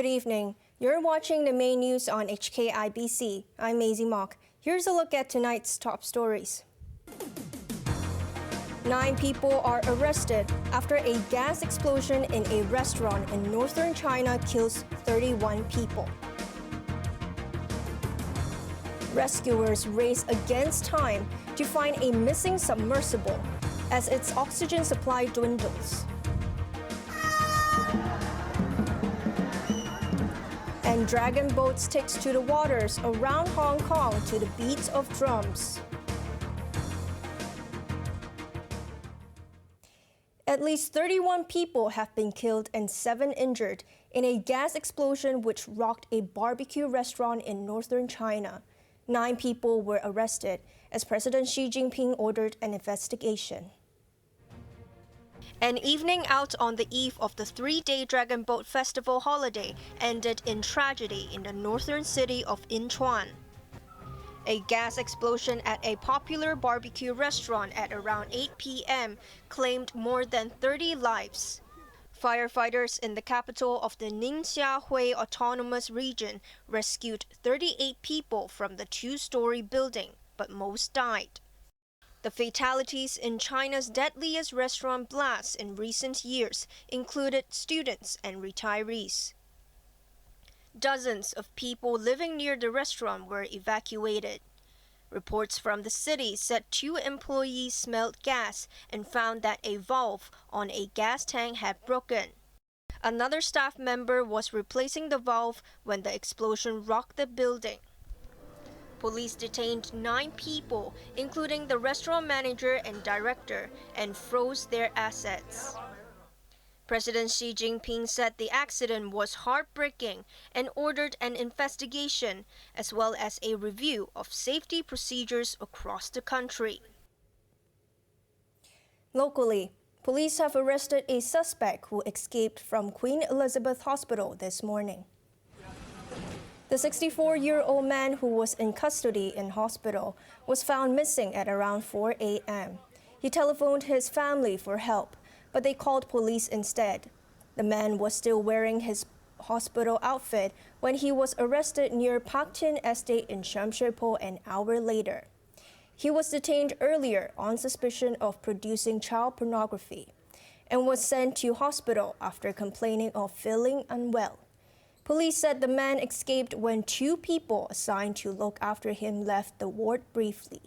Good evening. You're watching the main news on HKIBC. I'm Maisy Mok. Here's a look at tonight's top stories. 9 people are arrested after a gas explosion in a restaurant in northern China kills 31 people. Rescuers race against time to find a missing submersible as its oxygen supply dwindles. And dragon boats takes to the waters around Hong Kong to the beats of drums. At least 31 people have been killed and 7 injured in a gas explosion which rocked a barbecue restaurant in northern China. 9 people were arrested as President Xi Jinping ordered an investigation. An evening out on the eve of the 3-day Dragon Boat Festival holiday ended in tragedy in the northern city of Incheon. A gas explosion at a popular barbecue restaurant at around 8 p.m. claimed more than 30 lives. Firefighters in the capital of the Ningxia Autonomous Region rescued 38 people from the 2-story building, but most died. The fatalities in China's deadliest restaurant blasts in recent years included students and retirees. Dozens of people living near the restaurant were evacuated. Reports from the city said 2 employees smelled gas and found that a valve on a gas tank had broken. Another staff member was replacing the valve when the explosion rocked the building. Police detained 9 people, including the restaurant manager and director, and froze their assets. President Xi Jinping said the accident was heartbreaking and ordered an investigation, as well as a review of safety procedures across the country. Locally, police have arrested a suspect who escaped from Queen Elizabeth Hospital this morning. The 64-year-old man who was in custody in hospital was found missing at around 4 a.m. He telephoned his family for help, but they called police instead. The man was still wearing his hospital outfit when he was arrested near Pak Tin Estate in Shamshui-po an hour later. He was detained earlier on suspicion of producing child pornography and was sent to hospital after complaining of feeling unwell. Police said the man escaped when 2 people assigned to look after him left the ward briefly.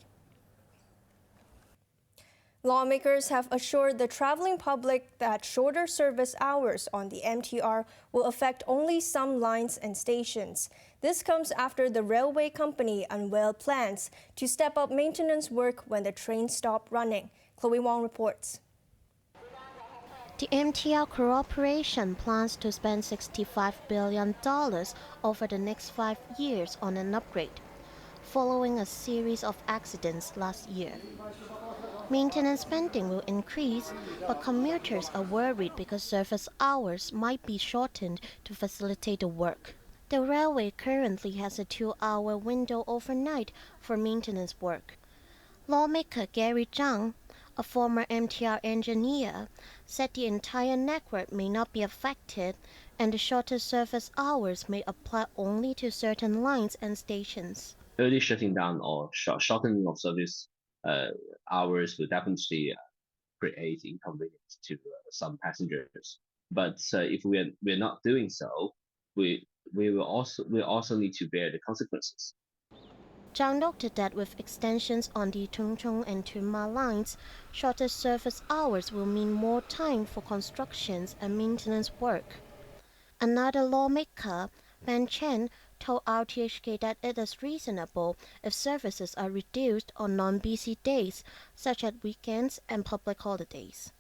Lawmakers have assured the traveling public that shorter service hours on the MTR will affect only some lines and stations. This comes after the railway company unveiled plans to step up maintenance work when the trains stop running. Chloe Wong reports. The MTR Corporation plans to spend $65 billion over the next 5 years on an upgrade, following a series of accidents last year. Maintenance spending will increase, but commuters are worried because service hours might be shortened to facilitate the work. The railway currently has a 2-hour window overnight for maintenance work. Lawmaker Gary Zhang, a former MTR engineer, said the entire network may not be affected and the shorter service hours may apply only to certain lines and stations. Early shutting down or shortening of service hours will definitely create inconvenience to some passengers. But if we're not doing so, we will also need to bear the consequences. Zhang noted that with extensions on the Chongqing and Tunma lines, shorter service hours will mean more time for constructions and maintenance work. Another lawmaker, Ben Chen, told RTHK that it is reasonable if services are reduced on non-busy days, such as weekends and public holidays.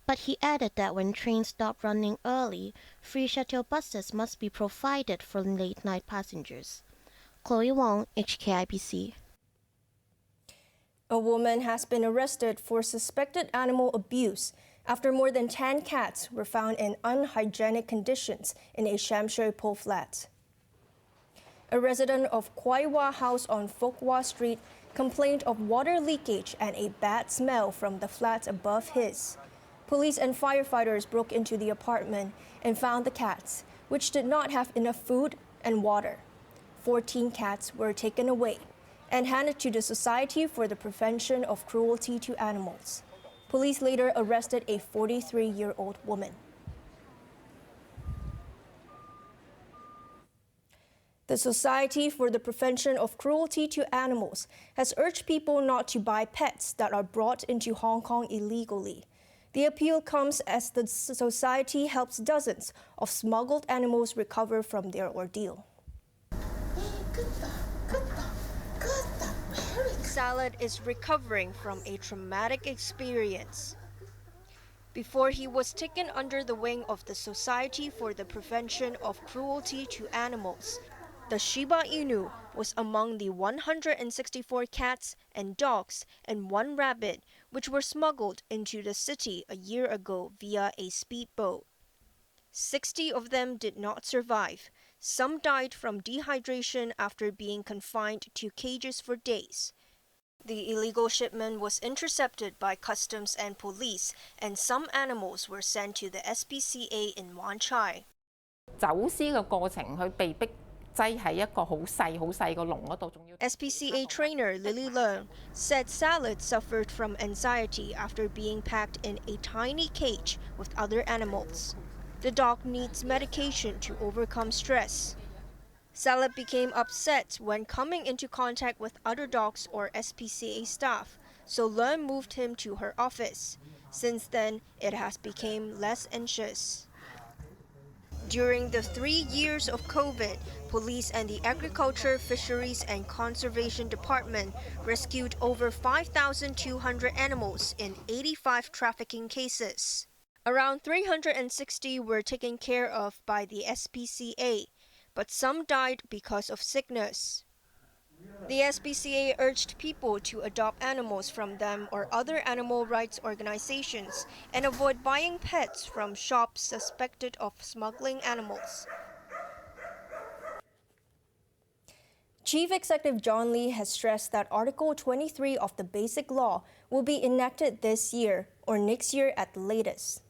But he added that when trains stop running early, free shuttle buses must be provided for late-night passengers. Chloe Wong, HKIBC. A woman has been arrested for suspected animal abuse after more than 10 cats were found in unhygienic conditions in a Shamshui-po flat. A resident of Kwaiwa House on Fokwah Street complained of water leakage and a bad smell from the flat above his. Police and firefighters broke into the apartment and found the cats, which did not have enough food and water. 14 cats were taken away and handed to the Society for the Prevention of Cruelty to Animals. Police later arrested a 43-year-old woman. The Society for the Prevention of Cruelty to Animals has urged people not to buy pets that are brought into Hong Kong illegally. The appeal comes as the society helps dozens of smuggled animals recover from their ordeal. Salad is recovering from a traumatic experience. Before he was taken under the wing of the Society for the Prevention of Cruelty to Animals, the Shiba Inu was among the 164 cats and dogs and one rabbit which were smuggled into the city a year ago via a speedboat. 60 of them did not survive. Some died from dehydration after being confined to cages for days. The illegal shipment was intercepted by customs and police, and some animals were sent to the SPCA in Wan Chai. 走私嘅過程，佢被逼擠喺一個好細個籠嗰度，仲要 SPCA trainer Lily Leung said Salad suffered from anxiety after being packed in a tiny cage with other animals. The dog needs medication to overcome stress. Salad became upset when coming into contact with other dogs or SPCA staff, so Leung moved him to her office. Since then, it has become less anxious. During the 3 years of COVID, police and the Agriculture, Fisheries and Conservation Department rescued over 5,200 animals in 85 trafficking cases. Around 360 were taken care of by the SPCA, but some died because of sickness. The SPCA urged people to adopt animals from them or other animal rights organizations and avoid buying pets from shops suspected of smuggling animals. Chief Executive John Lee has stressed that Article 23 of the Basic Law will be enacted this year or next year at the latest.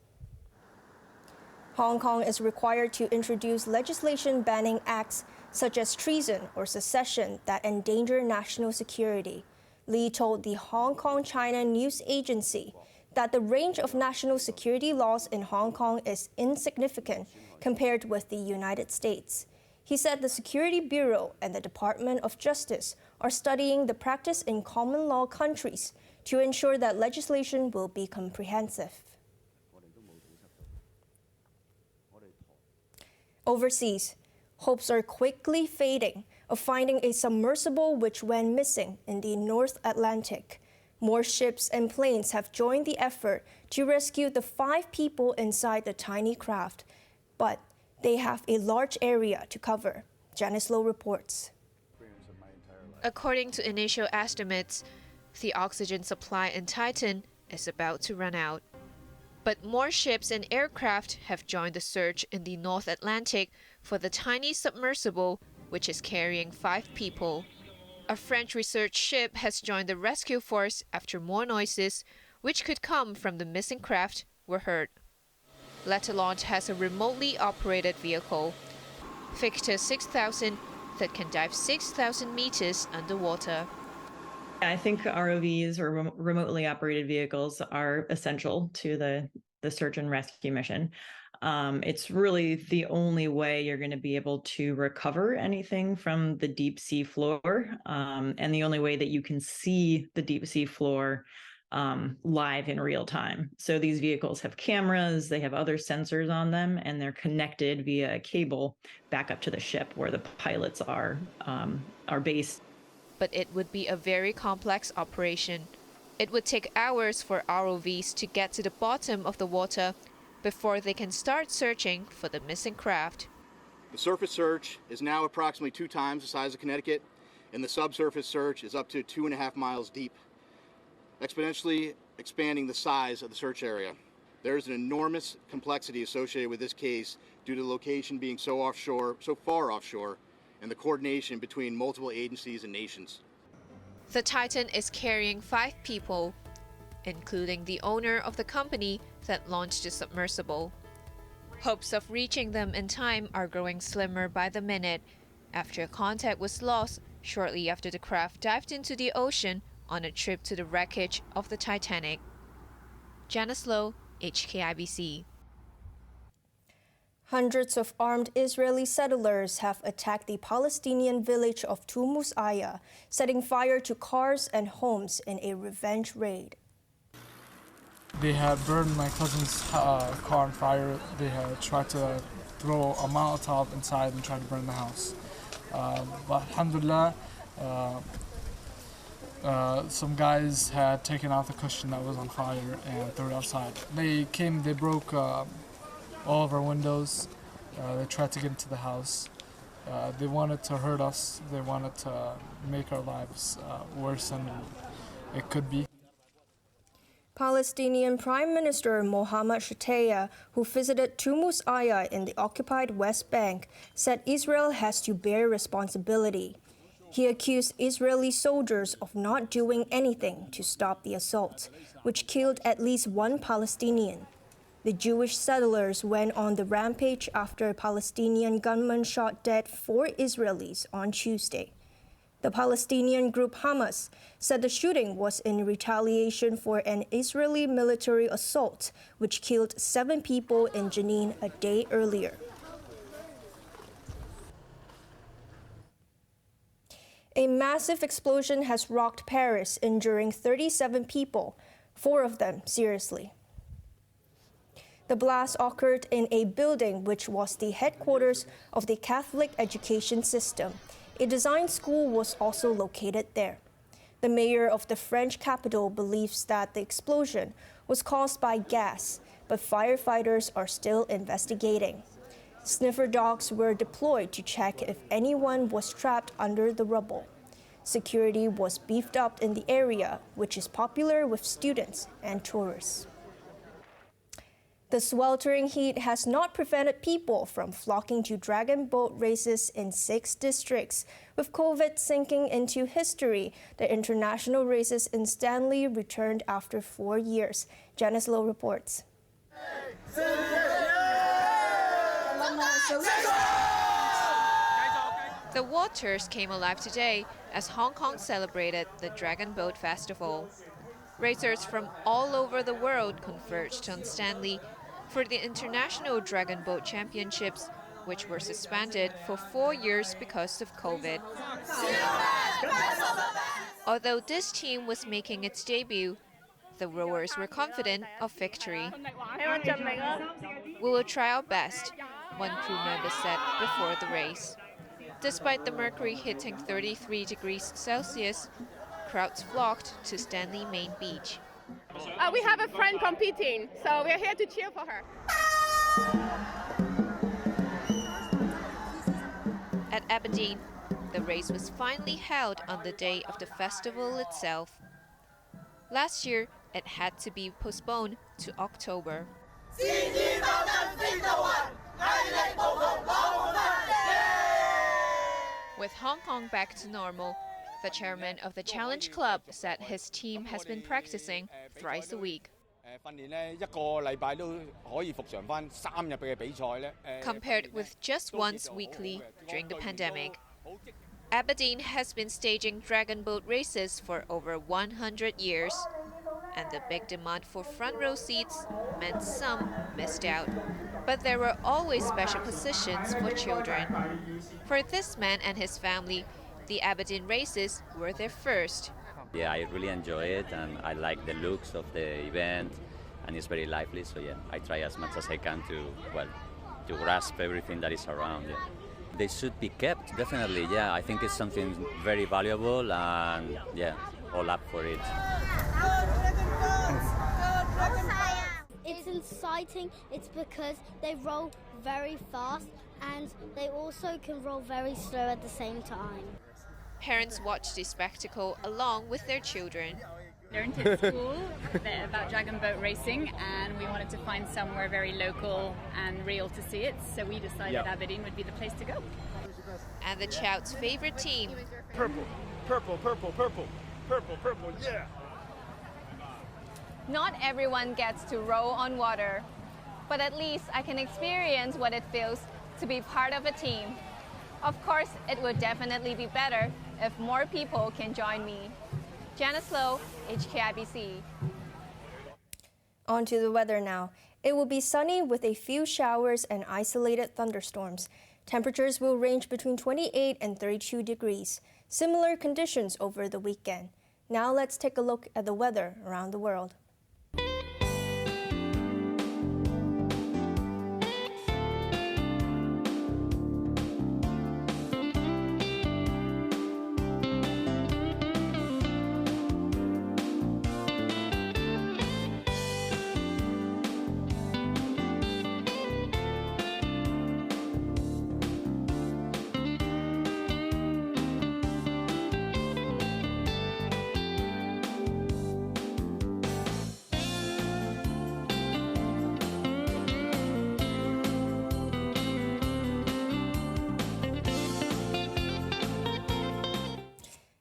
Hong Kong is required to introduce legislation banning acts such as treason or secession that endanger national security. Lee told the Hong Kong China News Agency that the range of national security laws in Hong Kong is insignificant compared with the United States. He said the Security Bureau and the Department of Justice are studying the practice in common law countries to ensure that legislation will be comprehensive. Overseas, hopes are quickly fading of finding a submersible which went missing in the North Atlantic. More ships and planes have joined the effort to rescue the 5 people inside the tiny craft, but they have a large area to cover. Janice Low reports. According to initial estimates, the oxygen supply in Titan is about to run out. But more ships and aircraft have joined the search in the North Atlantic for the tiny submersible, which is carrying 5 people. A French research ship has joined the rescue force after more noises, which could come from the missing craft, were heard. Lettelaunt has a remotely operated vehicle, Victor 6000, that can dive 6,000 meters underwater. I think ROVs or remotely operated vehicles are essential to the search and rescue mission. It's really the only way you're going to be able to recover anything from the deep sea floor, and the only way that you can see the deep sea floor live in real time. So these vehicles have cameras, they have other sensors on them, and they're connected via a cable back up to the ship where the pilots are based. But it would be a very complex operation. It would take hours for ROVs to get to the bottom of the water before they can start searching for the missing craft. The surface search is now approximately 2 times the size of Connecticut, and the subsurface search is up to 2.5 miles deep, exponentially expanding the size of the search area. There is an enormous complexity associated with this case due to the location being so far offshore, and the coordination between multiple agencies and nations. The Titan is carrying 5 people, including the owner of the company that launched the submersible. Hopes of reaching them in time are growing slimmer by the minute after contact was lost shortly after the craft dived into the ocean on a trip to the wreckage of the Titanic. Janice Lowe, HKIBC. Hundreds of armed Israeli settlers have attacked the Palestinian village of Tumus Aya, setting fire to cars and homes in a revenge raid. They had burned my cousin's car on fire. They had tried to throw a Molotov inside and try to burn the house. But alhamdulillah, some guys had taken out the cushion that was on fire and threw it outside. They broke all of our windows. They tried to get into the house. They wanted to hurt us. They wanted to make our lives worse than it could be. Palestinian Prime Minister Mohammed Shtayyeh, who visited Tumus Aya in the occupied West Bank, said Israel has to bear responsibility. He accused Israeli soldiers of not doing anything to stop the assault, which killed at least one Palestinian. The Jewish settlers went on the rampage after a Palestinian gunman shot dead 4 Israelis on Tuesday. The Palestinian group Hamas said the shooting was in retaliation for an Israeli military assault, which killed 7 people in Jenin a day earlier. A massive explosion has rocked Paris, injuring 37 people, 4 of them seriously. The blast occurred in a building which was the headquarters of the Catholic education system. A design school was also located there. The mayor of the French capital believes that the explosion was caused by gas, but firefighters are still investigating. Sniffer dogs were deployed to check if anyone was trapped under the rubble. Security was beefed up in the area, which is popular with students and tourists. The sweltering heat has not prevented people from flocking to dragon boat races in 6 districts. With COVID sinking into history, the international races in Stanley returned after 4 years. Janice Lowe reports. The waters came alive today as Hong Kong celebrated the Dragon Boat Festival. Racers from all over the world converged on Stanley for the International Dragon Boat Championships, which were suspended for 4 years because of COVID. Although this team was making its debut, the rowers were confident of victory. "We will try our best," one crew member said before the race. Despite the mercury hitting 33 degrees Celsius, crowds flocked to Stanley Main Beach. We have a friend competing, so we're here to cheer for her. At Aberdeen, the race was finally held on the day of the festival itself. Last year, it had to be postponed to October. With Hong Kong back to normal, the chairman of the Challenge Club said his team has been practicing thrice a week. Compared with just once weekly during the pandemic. Aberdeen has been staging dragon boat races for over 100 years, and the big demand for front row seats meant some missed out. But there were always special positions for children. For this man and his family, the Aberdeen races were their first. Yeah, I really enjoy it, and I like the looks of the event, and it's very lively. So yeah, I try as much as I can to grasp everything that is around. Yeah. They should be kept, definitely. Yeah, I think it's something very valuable, and yeah, all up for it. It's exciting. It's because they roll very fast, and they also can roll very slow at the same time. Parents watched the spectacle along with their children. Learned at school about dragon boat racing, and we wanted to find somewhere very local and real to see it, so we decided Aberdeen would be the place to go. And the Chout's favorite team, purple, purple, purple, purple, purple, purple, yeah! Not everyone gets to row on water. but at least I can experience what it feels to be part of a team. Of course, it would definitely be better if more people can join me. Janice Lowe, HKIBC. On to the weather now. It will be sunny with a few showers and isolated thunderstorms. Temperatures will range between 28 and 32 degrees. Similar conditions over the weekend. Now let's take a look at the weather around the world.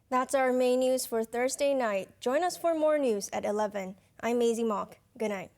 That's our main news for Thursday night. Join us for more news at 11. I'm Maisy Mok. Good night.